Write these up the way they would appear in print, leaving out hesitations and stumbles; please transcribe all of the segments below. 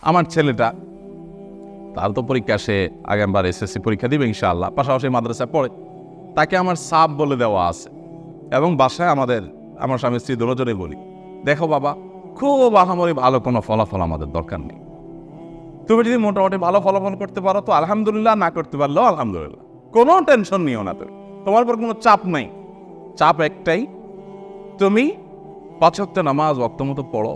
আমার ছেলেটা, তার তো পরীক্ষা, সে আগামীবার এসএসসি পরীক্ষা দিবে ইনশাআল্লাহ, পাশাপাশি মাদ্রাসায় পড়ে। তাকে আমার সাব বলে দেওয়া আছে, এবং বাসায় আমার স্বামী স্ত্রী দুজনেই বলি, দেখো বাবা, খুব আহামরি ভালো কোনো ফলাফল আমাদের দরকার নেই। তুমি যদি মোটামুটি ভালো ফলাফল করতে পারো তো আলহামদুলিল্লাহ, না করতে পারলেও আলহামদুলিল্লাহ, কোনো টেনশন নিও না। তুমি, তোমার উপর কোনো চাপ নাই। চাপ একটাই, তুমি 5 ওয়াক্ত নামাজ ওয়াক্ত মতো পড়ো,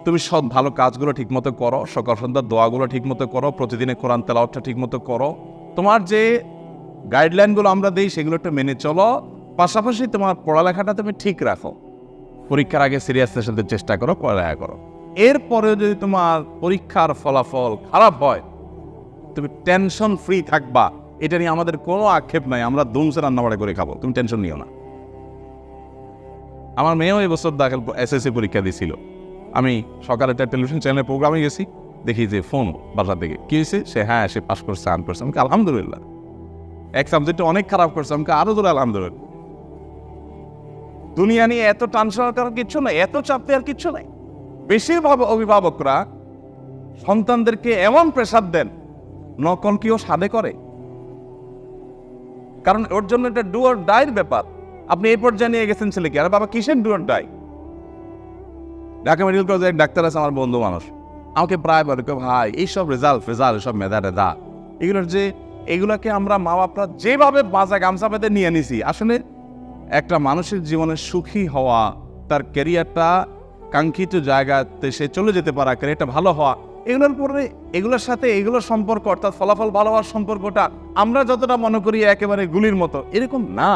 তুমি সব ভালো কাজগুলো ঠিকমতো করো, সকাল সন্ধ্যার দোয়াগুলো ঠিকমতো করো, প্রতিদিনে কোরআন তেলাওয়াতটা ঠিকমতো করো, তোমার যে গাইডলাইনগুলো আমরা দিই সেগুলো একটু মেনে চলো, পাশাপাশি তোমার পড়ালেখাটা তুমি ঠিক রাখো, পরীক্ষার আগে সিরিয়াসনেস সাথে চেষ্টা করো, পড়ালেখা করো। এরপরেও যদি তোমার পরীক্ষার ফলাফল খারাপ হয়, তুমি টেনশন ফ্রি থাকবা, এটা নিয়ে আমাদের কোনো আক্ষেপ নাই, আমরা দুমসে রান্নাবাড়া করে খাবো, তুমি টেনশন নিও না। আমার মেয়েও এবছর দাখিল এসএসসি পরীক্ষা দিয়েছিল। আমি সকালে একটা টেলিভিশন চ্যানেলের প্রোগ্রামে গেছি, দেখি যে ফোন বাসা থেকে, কি হয়েছে, সে পাস করছে, আর্ন করছে। আমাকে আলহামদুলিল্লাহ। এক সাবজেক্টে অনেক খারাপ করছে, আমাকে আরো জোরে আলহামদুলিল্লাহ। দুনিয়া নিয়ে এত টেনশন করার কিচ্ছু নাই, এত চাপ দেওয়ার কিচ্ছু নাই। বেশিরভাগ অভিভাবকরা সন্তানদেরকে এমন প্রেসার দেন, নকল কেউ সাধে করে, কারণ ওর জন্য এটা ডু অর ডাইর ব্যাপার। আপনি এই পর্যায়ে নিয়ে গেছেন ছেলেকে, আরে বাবা কিসের do or die? Dhaka medical কলেজে এক ডাক্তার আছে, আমার বন্ধু মানুষ, আমাকে প্রায় বলে, ভাই এইসব রেজাল্ট এসব মেধা এগুলোকে আমরা মা বাপরা যেভাবে বাঁচা গামছা পেতে নিয়ে নিছি, আসলে একটা মানুষের জীবনে সুখী হওয়া, তার ক্যারিয়ারটা কাঙ্ক্ষিত জায়গাতে সে চলে যেতে পারা, ক্যারিয়ারটা ভালো হওয়া, এগুলোর সাথে এগুলোর সম্পর্ক, অর্থাৎ ফলাফল ভালো হওয়ার সম্পর্কটা আমরা যতটা মনে করি একেবারে গুলির মতো, এরকম না।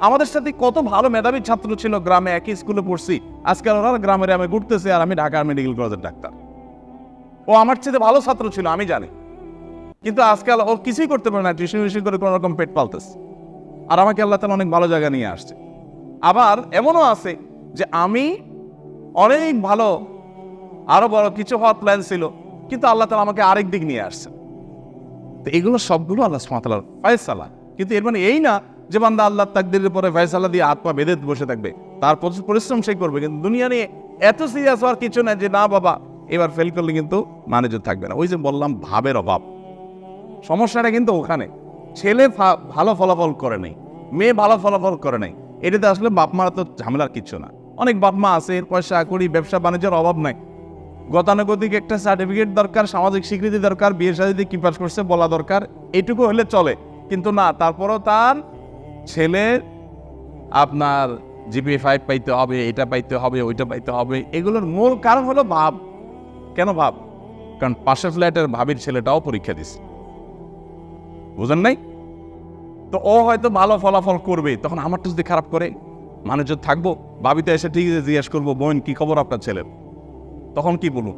আমাদের সাথে কত ভালো মেধাবী ছাত্র ছিল, গ্রামে একই স্কুলে পড়ছি, আজকাল ওরা গ্রামের আমি ঘুরতেছে, আর আমি ঢাকা মেডিকেল কলেজের ডাক্তার। ও আমার চেয়ে ভালো ছাত্র ছিল, আমি জানি, কিন্তু আজকাল ও কিছুই করতে পারে না, টিউশন করে কোনো রকম পেট পালতেছে, আর আমাকে আল্লাহ তাআলা অনেক ভালো জায়গা নিয়ে আসছে। আবার এমনও আছে যে আমি অনেক ভালো, আরো বড় কিছু হওয়ার প্ল্যান ছিল, কিন্তু আল্লাহ তাআলা আমাকে আরেক দিক নিয়ে আসছে। তো এগুলো সবগুলো আল্লাহ সুবহানাহু ওয়া তাআলার ফয়সালা। কিন্তু এর মানে এই না যে বান্দা আল্লাহর তাকদীরের পরে ফয়সালা দিয়ে হাত পা বেঁধে বসে থাকবে, তার পরিশ্রম সে করবে, কিন্তু দুনিয়া নিয়ে এত সিরিয়াস হওয়ার কিছু না যে না বাবা এবার ফেল করলে কিন্তু ম্যানেজ থাকবে না। ওই যে বললাম, ভাবের অভাব। সমস্যাটা কিন্তু ওখানে, ছেলে ভালো ফলাফল করে নাই, মেয়ে ভালো ফলাফল করে নাই, এটাতে আসলে বাপ মারা তো ঝামেলার কিছু না। অনেক বাপ মা আছে, পয়সা করি, ব্যবসা বাণিজ্যের অভাব নাই, গতানুগতিক একটা সার্টিফিকেট দরকার, সামাজিক স্বীকৃতি দরকার, বিয়ে শাদীতে কি পাস করছে বলা দরকার, এইটুকু হলে চলে। কিন্তু না, তারপরও তার ছেলের আপনার জিপিএ 5 পাইতে হবে, এটা পাইতে হবে, ওইটা পাইতে হবে। এগুলোর মূল কারণ হলো ভাব। কেন ভাব? কারণ পাশের ফ্ল্যাটের ভাবির ছেলেটাও পরীক্ষা দিচ্ছে, বুঝেন নাই? তো ও হয়তো ভালো ফলাফল করবে, তখন আমারটা যদি খারাপ করে মানুষ থাকবো, ভাবিতে এসে ঠিক জিজ্ঞেস করবো, বোন কি খবর আপনার ছেলের, তখন কি বলুন?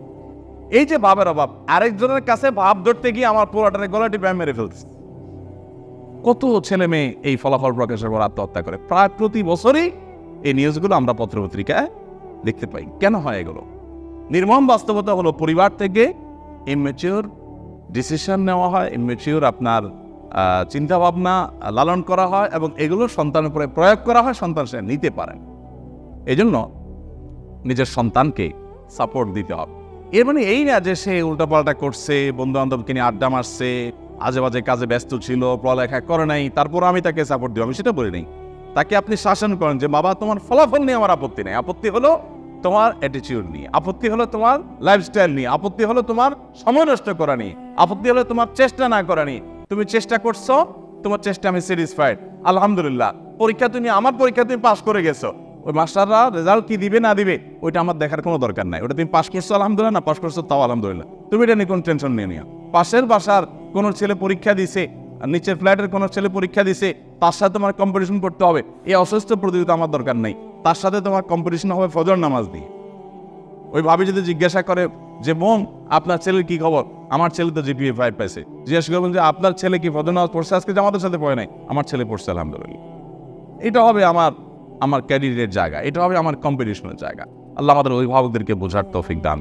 এই যে ভাবের অভাব, আরেকজনের কাছে ভাব ধরতে গিয়ে আমার পুরোটারে গলাটি প্যাম মেরে ফেলছে। কত ছেলে মেয়ে এই ফলাফল প্রকাশের পর আত্মহত্যা করে, প্রায় প্রতি বছরই এই নিউজগুলো আমরা পত্রপত্রিকায় দেখতে পাই। কেন হয় এগুলো? নির্মম বাস্তবতা হলো, পরিবার থেকে ইম্যাচিওর ডিসিশন নেওয়া হয়, ইম্যাচিওর আপনার চিন্তা ভাবনা লালন করা হয়, এবং এগুলো সন্তানের উপরে প্রয়োগ করা হয়, সন্তান সে নিতে পারেন। এই জন্য নিজের সন্তানকে সাপোর্ট দিতে হবে। এর মানে এই না যে সে উল্টাপাল্টা করছে, বন্ধু বান্ধবকে নিয়ে আড্ডা মারছে, আজে বাজে কাজে ব্যস্ত ছিল, পড়ালেখা করে নাই, তারপর আমি তাকে সাপোর্ট দিব, আমি সেটা বলি নাই। তাকে আপনি শাসন করেন যে বাবা তোমার ফলাফল নিয়ে আমার আপত্তি নেই, আপত্তি হলো তোমার অ্যাটিটিউড নিয়ে, আপত্তি হলো তোমার লাইফস্টাইল নিয়ে, আপত্তি হলো তোমার সময় নষ্ট করা নিয়ে, আপত্তি হলো তোমার চেষ্টা না করা নিয়ে। তুমি চেষ্টা করছো, তোমার চেষ্টা আমি স্যাটিসফাইড, আলহামদুলিল্লাহ। পরীক্ষা তুমি পাস করে গেছো, ওই মাস্টাররা রেজাল্ট কি দিবে না দিবে ওইটা আমার দেখার কোনো দরকার নাই। ওটা তুমি পাস করছো আলহামদুলিল্লাহ, না পাস করছো তাও আলহামদুলিল্লাহ, তুমি এটা নিয়ে কোনো টেনশন নিয়ে নিও। পাশের বাসার কোনো ছেলে পরীক্ষা দিছে, নিচের ফ্ল্যাটের কোনো ছেলে পরীক্ষা দিছে, তার সাথে তোমার কম্পিটিশন করতে হবে, এই অসুস্থ প্রতিযোগিতা আমার দরকার নাই। তার সাথে তোমার কম্পিটিশন হবে ফজর নামাজ দিয়ে। ওই ভাবি যদি জিজ্ঞাসা করে যে বোন আপনার ছেলের কি খবর, আমার ছেলে তো জিপিএ 5 পাইছে, জিজ্ঞাসা করবেন যে আপনার ছেলে কি ফজর নামাজ পড়ছে আজকে, আমাদের সাথে পড়ে নাই, আমার ছেলে পড়ছে আলহামদুলিল্লাহ। এটা হবে আমার ক্যারিয়ারের জায়গা, এটা হবে আমার কম্পিটিশনের জায়গা। আল্লাহ আমাদের অভিভাবকদেরকে বোঝার তৌফিক দান